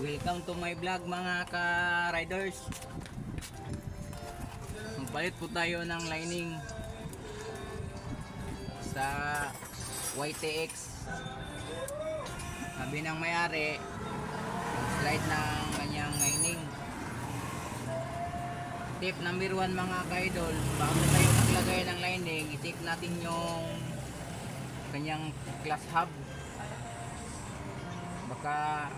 Welcome to my vlog mga ka-riders. Magpalit po tayo ng lining sa YTX. Sabi ng may-ari, slide ng kanyang lining. Tip number 1 mga ka-idol, bago tayo maglagay ng lining, i-tip natin yung kanyang glass hub. Baka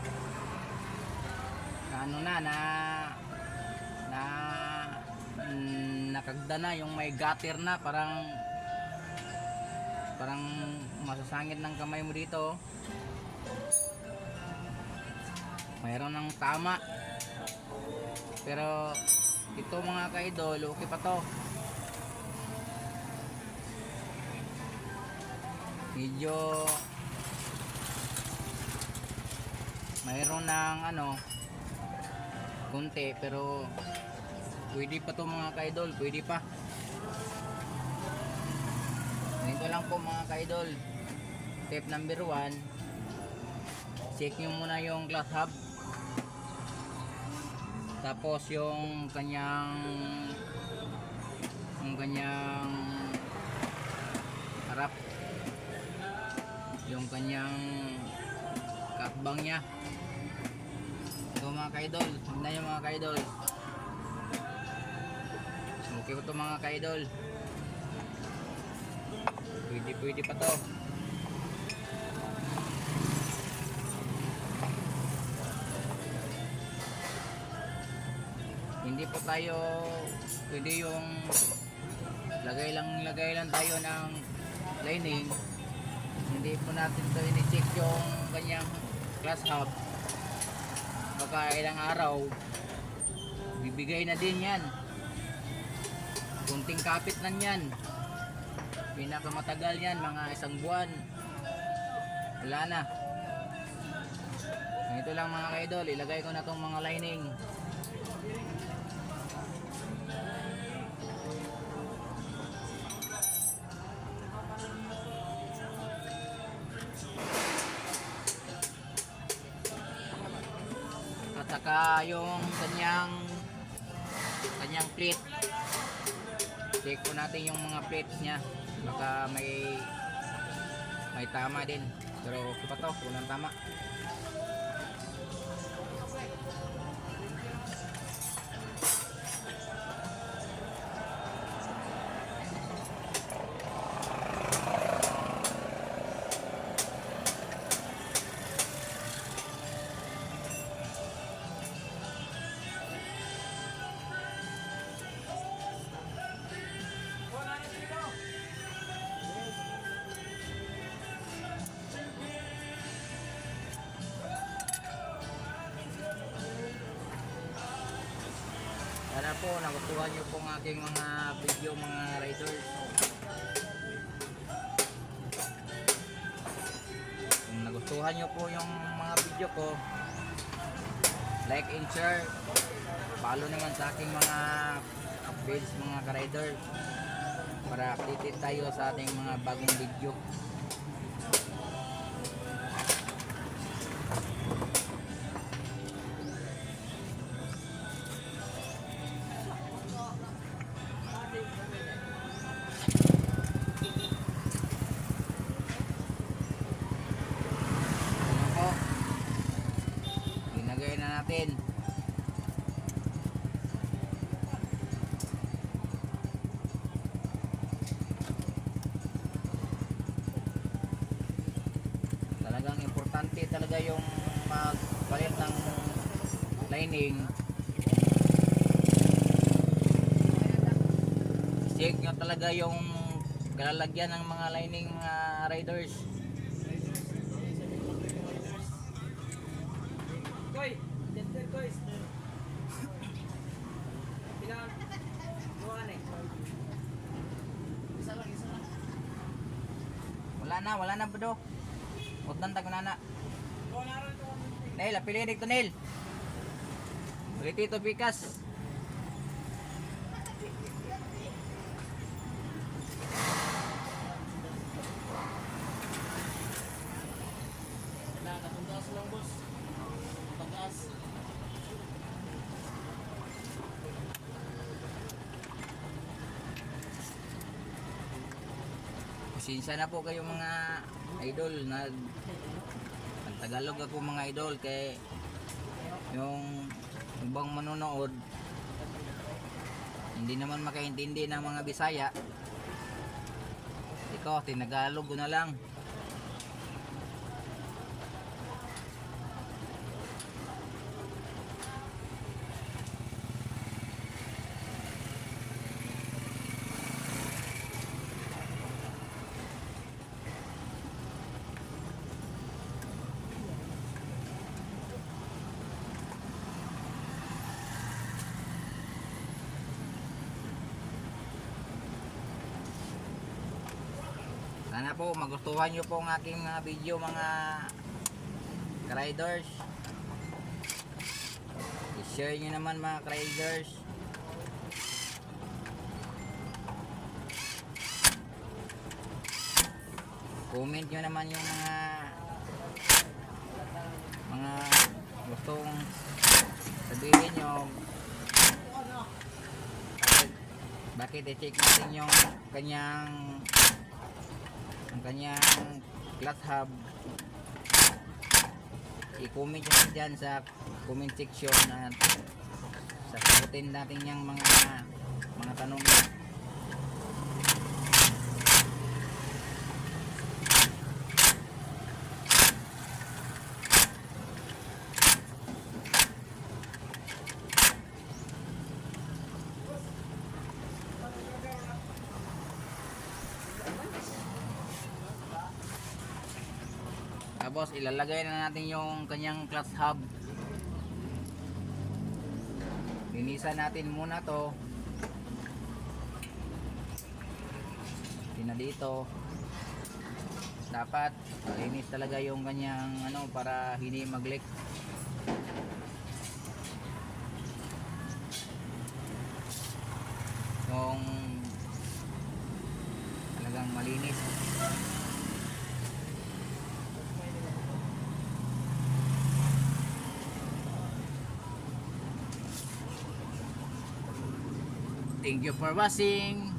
nakagda na yung may gutter na, parang masasangit ng kamay mo dito. Mayroon ng tama, pero ito mga ka-idol, okay pa to. Medyo mayroon ng konti, pero pwede pa to mga ka-idol, pwede pa. Ganito lang po mga ka-idol. Step number 1, check nyo muna yung glass hub, tapos yung kanyang harap, yung kanyang kakbang nya. Ito mga ka-idol, tignan nyo mga ka-idol, okay po ito mga ka-idol, pwede pa to. Hindi po tayo pwede yung lagay lang tayo ng lining. Hindi po natin ito ini-check yung kanyang glass hub. Baka ilang araw bibigay na din yan, kunting kapit lang yan. Pinakamatagal yan mga 1 buwan, wala na. Ito lang mga ka-idol, ilagay ko na tong mga lining. At saka yung kanyang plate, check po natin yung mga plates nya, baka may tama din, pero okay pa to, walang tama. Sana po nagustuhan nyo po ang aking mga video mga riders. Kung nagustuhan nyo po yung mga video ko, like and share. Follow naman sa aking mga page mga ka-riders para updated tayo sa ating mga bagong video. Ginagay na natin. Talagang importante talaga yung magpalit ng lining. Check nyo talaga yung kalalagyan ng mga lining mga riders. Koy, denter koy. Bilang buwan eh. Isa lang. Wala na bro. Utdan tag nana. Nail, apili dik to nail. Ulit ito pikas. Nah, natundas lang boss. Tagas. Pasensya na po kayo mga idol. Nagtagalog ako mga idol. Kaya yung ibang manonood hindi naman makaintindi ng mga Bisaya. Ikaw, tinagalog ko na lang. Sana po magustuhan nyo po ang aking mga video mga riders. I-share nyo naman mga riders. Comment nyo naman yung mga gustong sabihin nyo. Bakit i-check natin yung kanyang class hub. I-comment nyo dyan sa comment section at sasagutin natin yung mga tanong nyo. Tapos ilalagay na natin yung kanyang class hub. Linisan natin muna to. Dito. Dapat malinis talaga yung kanyang para hindi mag-leak. Yung talagang malinis. Thank you for watching.